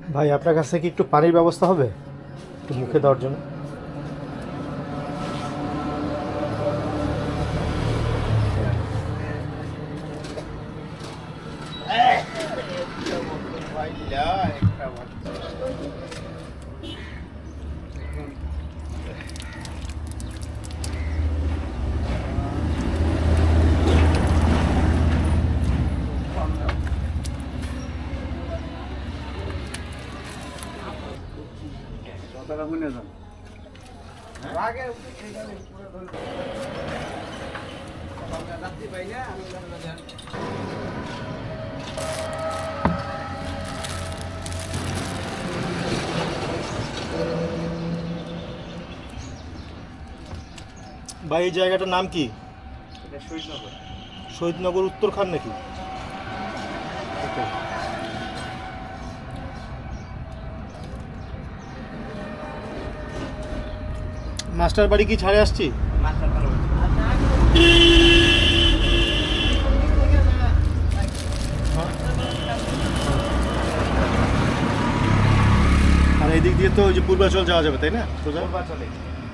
ভাই আপনার কাছে কি একটু পানির ব্যবস্থা হবে একটু মুখে দেওয়ার জন্য? ভাই এই জায়গাটার নাম কি? শহীদনগর। শহীদনগর উত্তরখান নাকি? মাস্টার বাড়ি কি ছাড়ে আসছি? আর এই দিক দিয়ে তো ওই যে পূর্বাচল যাওয়া যাবে তাই না? সোজা পূর্বাচলে